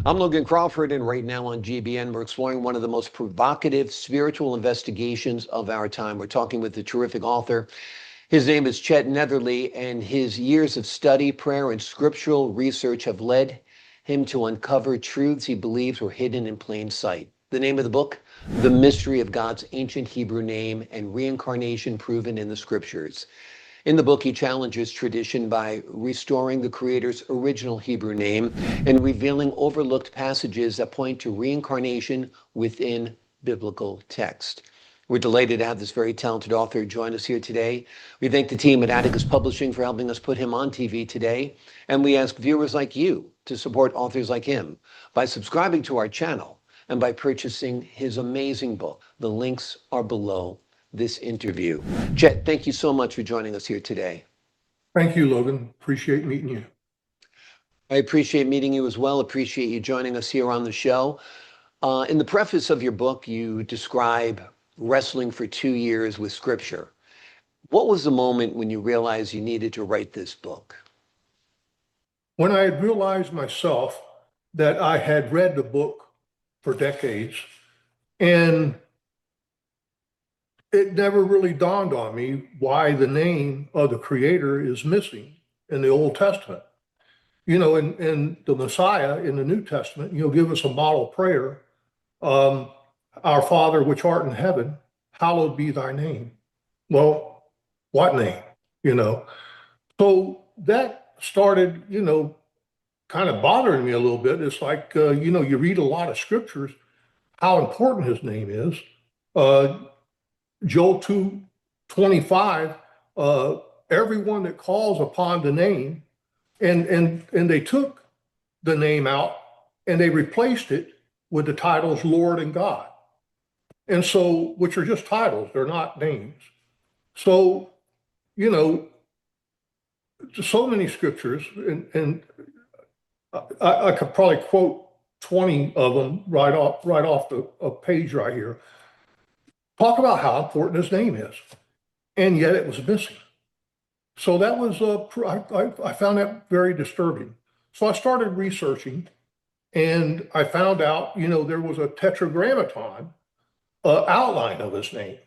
I'm Logan Crawford, and right now on GBN, we're exploring one of the most provocative spiritual investigations of our time. We're talking with the terrific author. His name is Chet Netherly, and his years of study, prayer, and scriptural research have led him to uncover truths he believes were hidden in plain sight. The name of the book, The Mystery of God's Ancient Hebrew Name and Reincarnation Proven in the Scriptures. In the book, he challenges tradition by restoring the Creator's original Hebrew name and revealing overlooked passages that point to reincarnation within biblical text. We're delighted to have this very talented author join us here today. We thank the team at Atticus Publishing for helping us put him on TV today. And we ask viewers like you to support authors like him by subscribing to our channel and by purchasing his amazing book. The links are below this interview. Chet, thank you so much for joining us here today. Thank you, Logan. Appreciate meeting you. I appreciate meeting you as well. Appreciate you joining us here on the show. In the preface of your book, you describe wrestling for 2 years with scripture. What was the moment when you realized you needed to write this book? When I had realized myself that I had read the book for decades, and it never really dawned on me why the name of the Creator is missing in the Old Testament. In the Messiah in the New Testament, give us a model prayer. Our Father, which art in heaven, hallowed be thy name. Well, what name? So that started, kind of bothering me a little bit. It's like, you read a lot of scriptures, how important his name is. Joel 2:25, everyone that calls upon the name, and they took the name out and they replaced it with the titles Lord and God. And so, which are just titles, they're not names. So, so many scriptures, and I could probably quote 20 of them right off a page right here. Talk about how important his name is, and yet it was missing. So that was, I found that very disturbing. So I started researching, and I found out, there was a tetragrammaton outline of his name,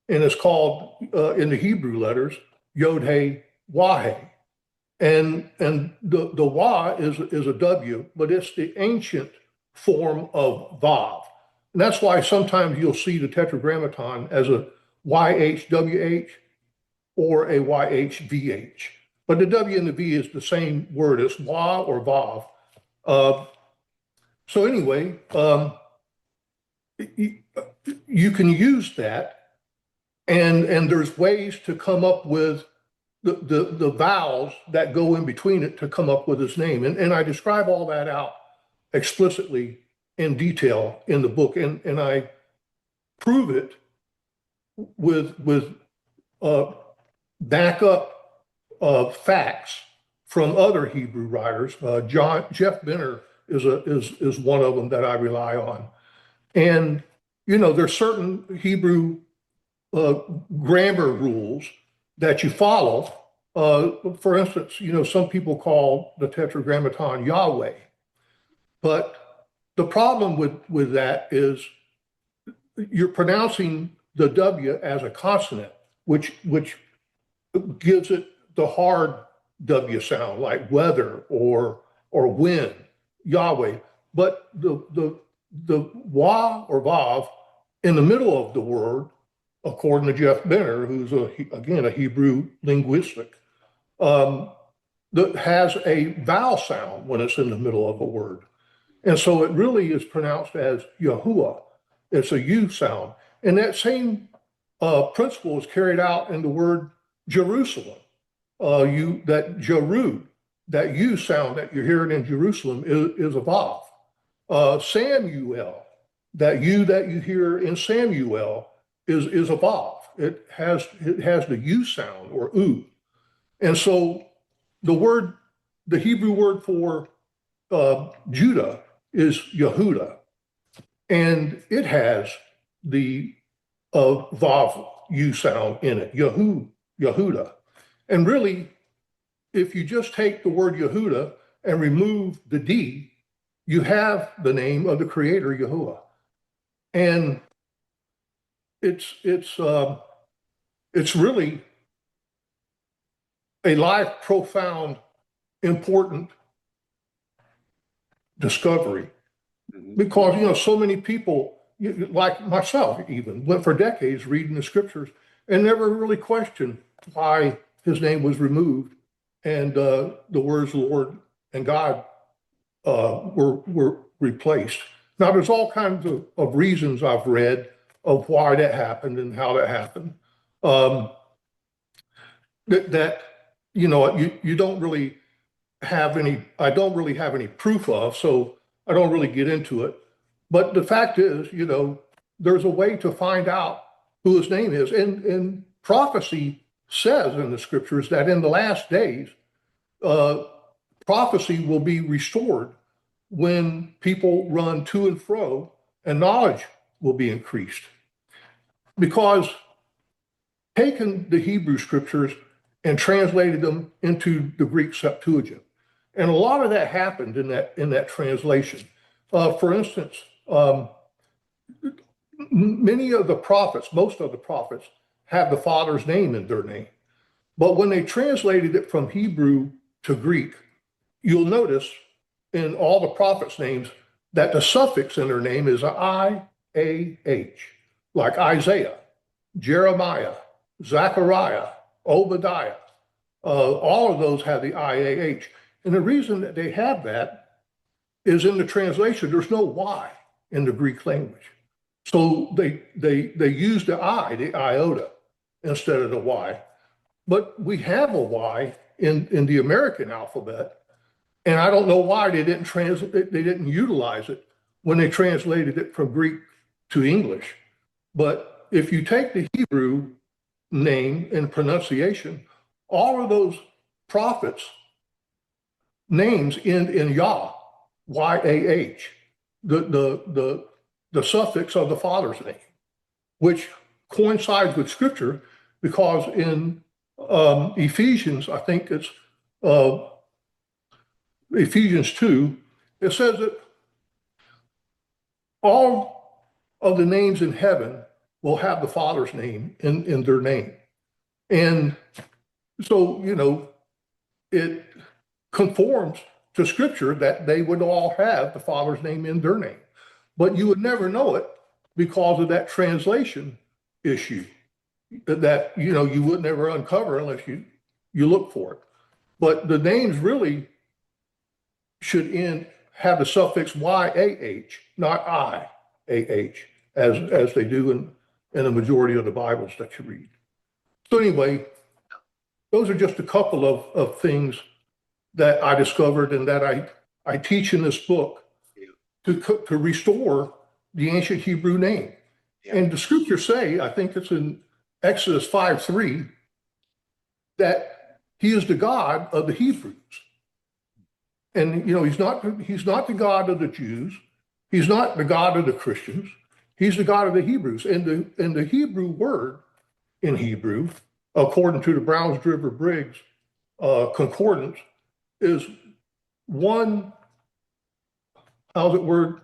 and it's called, in the Hebrew letters, Yod He Wah He. And the Wah is a W, but it's the ancient form of Vav. And that's why sometimes you'll see the tetragrammaton as a YHWH or a YHVH. But the W and the V is the same word. It's Wah or Vav. So anyway, you can use that, and there's ways to come up with the vowels that go in between it to come up with his name. And I describe all that out explicitly in detail in the book, and I prove it with backup facts from other Hebrew writers. Jeff Benner is one of them that I rely on. And there's certain Hebrew grammar rules that you follow. For instance, some people call the tetragrammaton Yahweh, but the problem with that is you're pronouncing the W as a consonant, which gives it the hard W sound, like weather or wind, Yahweh. But the Wah or Vav in the middle of the word, according to Jeff Benner, who's again a Hebrew linguistic, that has a vowel sound when it's in the middle of a word. And so it really is pronounced as Yahuwah. It's a U sound. And that same principle is carried out in the word Jerusalem. That Jerud, that U sound that you're hearing in Jerusalem is a Vav. Samuel, that U that you hear in Samuel is a Vav. It has the U sound or U. And so the Hebrew word for Judah is Yehuda, and it has the Vav U sound in it, Yehuda. And really, if you just take the word Yehuda and remove the D, you have the name of the Creator, Yahuwah. And it's really a life profound, important discovery, because so many people, like myself even, went for decades reading the scriptures and never really questioned why his name was removed and the words Lord and God were replaced. Now, there's all kinds of reasons I've read of why that happened and how that happened. Um, that you don't really have any, I don't really have any proof of, so I don't really get into it. But the fact is, there's a way to find out who his name is. And prophecy says in the scriptures that in the last days, uh, prophecy will be restored when people run to and fro, and knowledge will be increased. Because taken the Hebrew scriptures and translated them into the Greek Septuagint. And a lot of that happened in that translation. For instance, many of the prophets, most of the prophets, have the Father's name in their name. But when they translated it from Hebrew to Greek, you'll notice in all the prophets' names that the suffix in their name is I-A-H, like Isaiah, Jeremiah, Zechariah, Obadiah. All of those have the I-A-H. And the reason that they have that is in the translation, there's no Y in the Greek language. So they use the I, the iota, instead of the Y. But we have a Y in the American alphabet, and I don't know why they didn't utilize it when they translated it from Greek to English. But if you take the Hebrew name and pronunciation, all of those prophets' names end in Yah, Y-A-H, the suffix of the Father's name, which coincides with Scripture, because in Ephesians, I think it's Ephesians 2, it says that all of the names in heaven will have the Father's name in their name. And so, it conforms to Scripture that they would all have the Father's name in their name. But you would never know it because of that translation issue that, you would never uncover unless you look for it. But the names really should have the suffix Y-A-H, not I-A-H, as they do in the majority of the Bibles that you read. So anyway, those are just a couple of things that I discovered and that I teach in this book to restore the ancient Hebrew name. Yeah. And the scriptures say, I think it's in Exodus 5:3, that he is the God of the Hebrews. And he's not the God of the Jews. He's not the God of the Christians. He's the God of the Hebrews. And the Hebrew word in Hebrew, according to the Browns-Driver-Briggs concordance, is one, how's it word?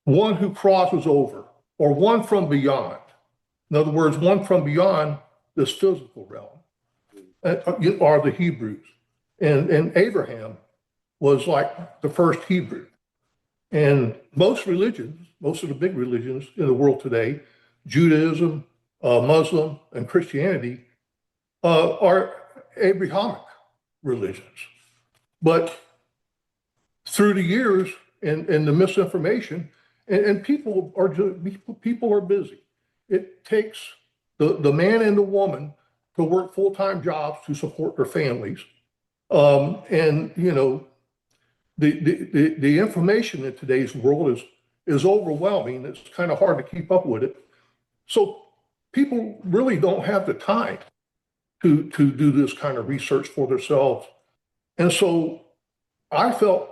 One who crosses over, or one from beyond. In other words, one from beyond this physical realm, are the Hebrews. And Abraham was like the first Hebrew. And most religions, most of the big religions in the world today, Judaism, Muslim, and Christianity, are Abrahamic religions. But through the years and the misinformation, and people are busy. It takes the man and the woman to work full-time jobs to support their families. And the information in today's world is overwhelming. It's kind of hard to keep up with it. So people really don't have the time to do this kind of research for themselves. And so I felt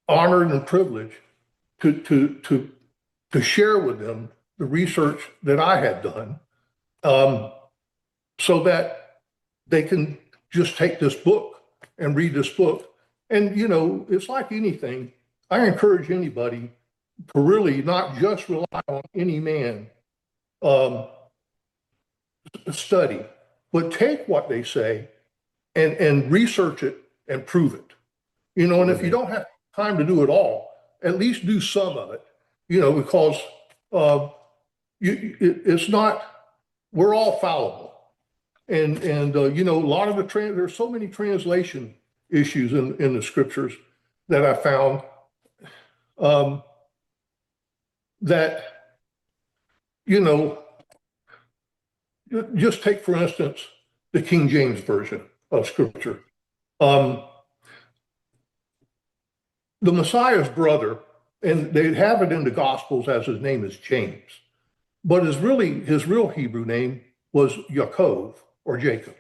honored and privileged to share with them the research that I had done, so that they can just take this book and read this book And, it's like anything. I encourage anybody to really not just rely on any man um, study, but take what they say and research it and prove it. And if you don't have time to do it all, at least do some of it, because uh, it's not, we're all fallible. And a lot of there's so many translation issues in the scriptures that I found um, that, you know, just take, for instance, the King James Version of Scripture. Um, the Messiah's brother, and they have it in the Gospels as his name is James, but his real Hebrew name was Yaakov or Jacob.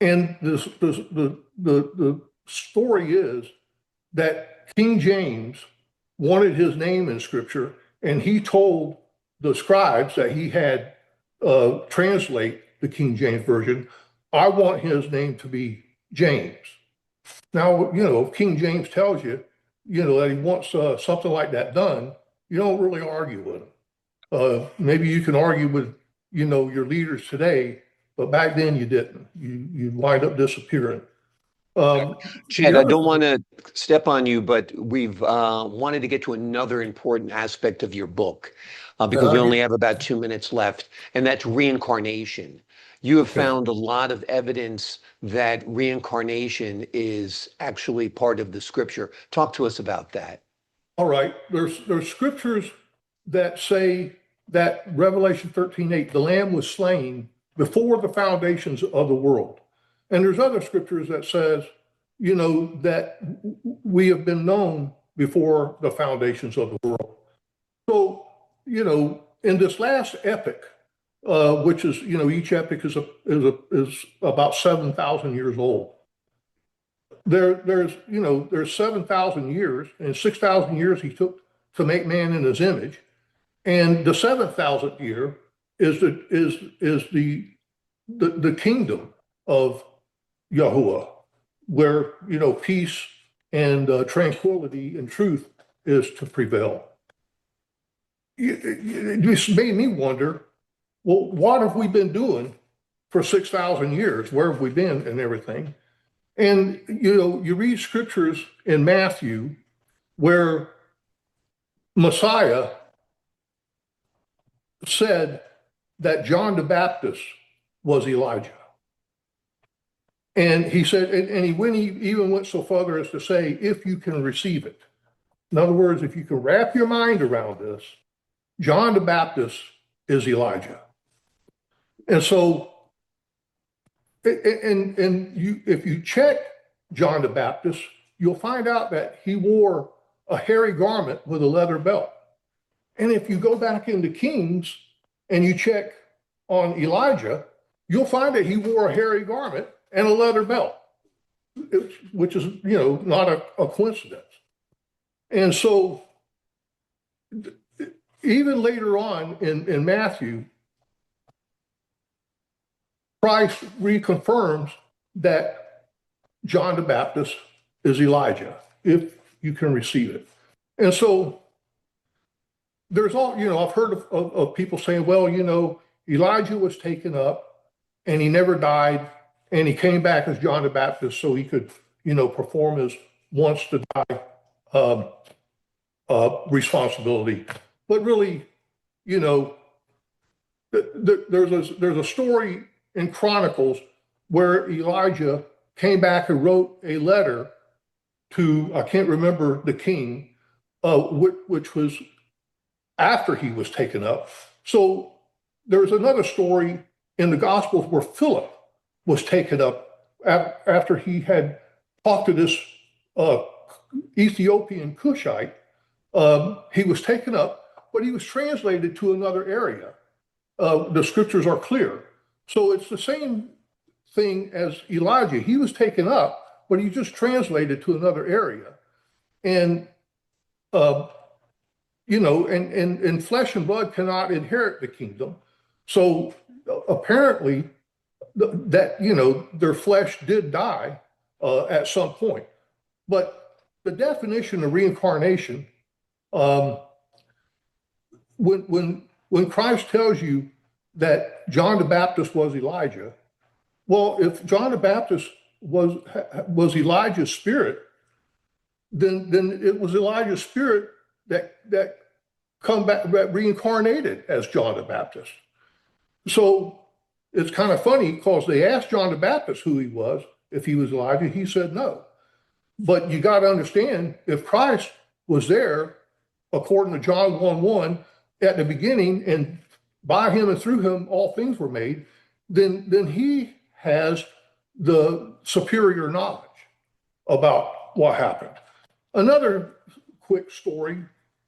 And the story is that King James wanted his name in Scripture, and he told the scribes that he had translate the King James Version, I want his name to be James. Now, if King James tells you, that he wants something like that done, you don't really argue with him. Maybe you can argue with, your leaders today, but back then you didn't. You wind up disappearing. Chad, The I other don't thing, want to step on you, but we've wanted to get to another important aspect of your book because we only have about 2 minutes left, and that's reincarnation. You have okay. found a lot of evidence that reincarnation is actually part of the scripture. Talk to us about that. All right. There's scriptures that say that Revelation 13:8, the Lamb was slain before the foundations of the world. And there's other scriptures that says, that we have been known before the foundations of the world. So, in this last epic, which is, each epic is about 7,000 years old. There's 7,000 years, and 6,000 years he took to make man in his image, and the 7,000th year is the kingdom of Yahuwah, where peace and tranquility and truth is to prevail. This made me wonder, well, what have we been doing for 6,000 years? Where have we been and everything? And you read scriptures in Matthew where Messiah said that John the Baptist was Elijah. And he said, and he even went so far as to say, if you can receive it. In other words, if you can wrap your mind around this, John the Baptist is Elijah. And so, if you check John the Baptist, you'll find out that he wore a hairy garment with a leather belt. And if you go back into Kings and you check on Elijah, you'll find that he wore a hairy garment and a leather belt, which is, not a coincidence. And so, even later on in Matthew, Christ reconfirms that John the Baptist is Elijah, if you can receive it. And so there's I've heard of people saying, well, Elijah was taken up and he never died and he came back as John the Baptist so he could, perform his once to die responsibility. But really, there's a story in Chronicles where Elijah came back and wrote a letter to, I can't remember the king, which was after he was taken up. So there's another story in the Gospels where Philip was taken up after he had talked to this Ethiopian Cushite. He was taken up, but he was translated to another area. The scriptures are clear. So it's the same thing as Elijah. He was taken up, but he just translated to another area. And, and flesh and blood cannot inherit the kingdom. So apparently that, their flesh did die at some point. But the definition of reincarnation, um, when Christ tells you that John the Baptist was Elijah, well, if John the Baptist was Elijah's spirit, then it was Elijah's spirit that come back, that reincarnated as John the Baptist. So it's kind of funny because they asked John the Baptist who he was, if he was Elijah. He said no. But you got to understand, if Christ was there, according to John 1:1, at the beginning, and by him and through him all things were made, then he has the superior knowledge about what happened. Another quick story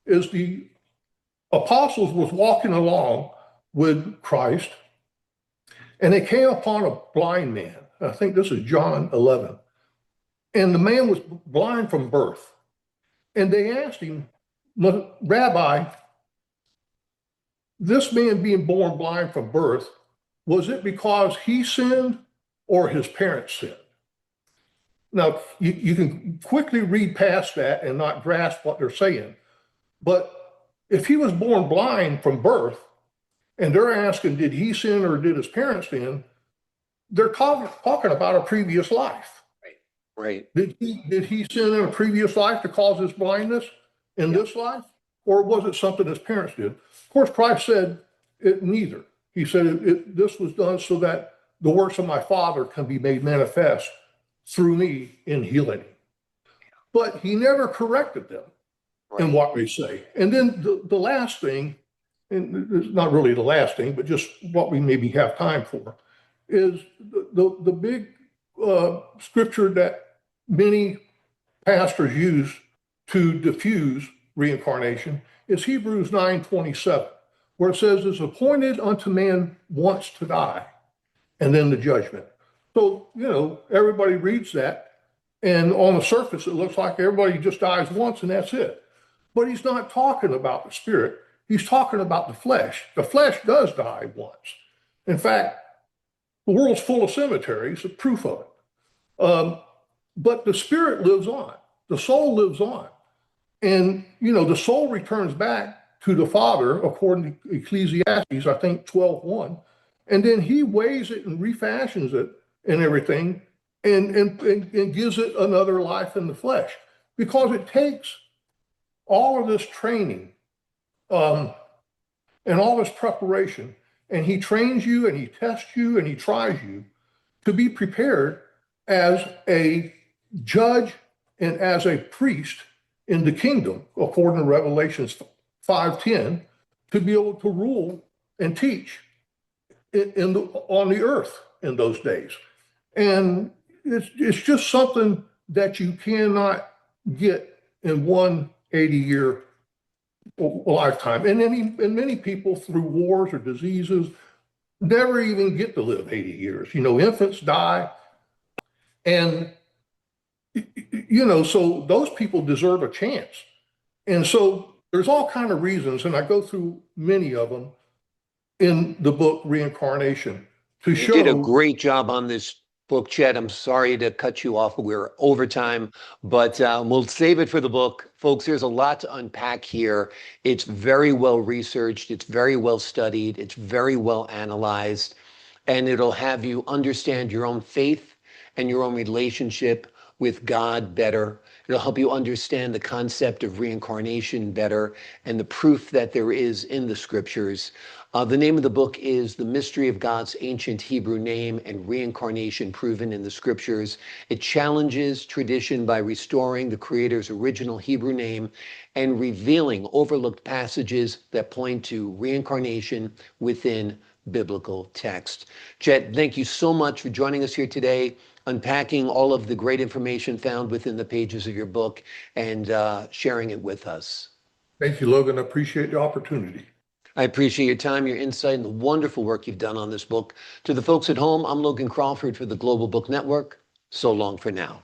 is the apostles was walking along with Christ, and they came upon a blind man. I think this is John 11. And the man was blind from birth. And they asked him, Rabbi, this man being born blind from birth, was it because he sinned or his parents sinned? Now, you can quickly read past that and not grasp what they're saying. But if he was born blind from birth, and they're asking, did he sin or did his parents sin? They're talking about a previous life. Right. Did he sin in a previous life to cause his blindness in this life? Or was it something his parents did? Of course, Christ said neither. He said this was done so that the works of my Father can be made manifest through me in healing. But he never corrected them in what they say. And then the last thing, and it's not really the last thing, but just what we maybe have time for, is the big scripture that many pastors use to diffuse reincarnation is Hebrews 9:27, where it says, it's appointed unto man once to die, and then the judgment. So, everybody reads that, and on the surface, it looks like everybody just dies once and that's it. But he's not talking about the spirit. He's talking about the flesh. The flesh does die once. In fact, the world's full of cemeteries, a proof of it. But the spirit lives on. The soul lives on. And, the soul returns back to the Father, according to Ecclesiastes, I think 12:1. And then he weighs it and refashions it and everything and gives it another life in the flesh. Because it takes all of this training and all this preparation, and he trains you and he tests you and he tries you to be prepared as a judge and as a priest in the kingdom, according to Revelations 5:10, to be able to rule and teach on the earth in those days. And it's just something that you cannot get in one 80-year lifetime. And many people through wars or diseases never even get to live 80 years. Infants die. And, so those people deserve a chance. And so there's all kinds of reasons, and I go through many of them in the book Reincarnation to show. You did a great job on this book, Chet. I'm sorry to cut you off. We're over time, but we'll save it for the book. Folks, there's a lot to unpack here. It's very well researched. It's very well studied. It's very well analyzed, and it'll have you understand your own faith and your own relationship with God better. It'll help you understand the concept of reincarnation better and the proof that there is in the scriptures. The name of the book is The Mystery of God's Ancient Hebrew Name and Reincarnation Proven in the Scriptures. It challenges tradition by restoring the Creator's original Hebrew name and revealing overlooked passages that point to reincarnation within biblical text. Chet, thank you so much for joining us here today, unpacking all of the great information found within the pages of your book and sharing it with us. Thank you, Logan. I appreciate the opportunity. I appreciate your time, your insight, and the wonderful work you've done on this book. To the folks at home, I'm Logan Crawford for the Global Book Network. So long for now.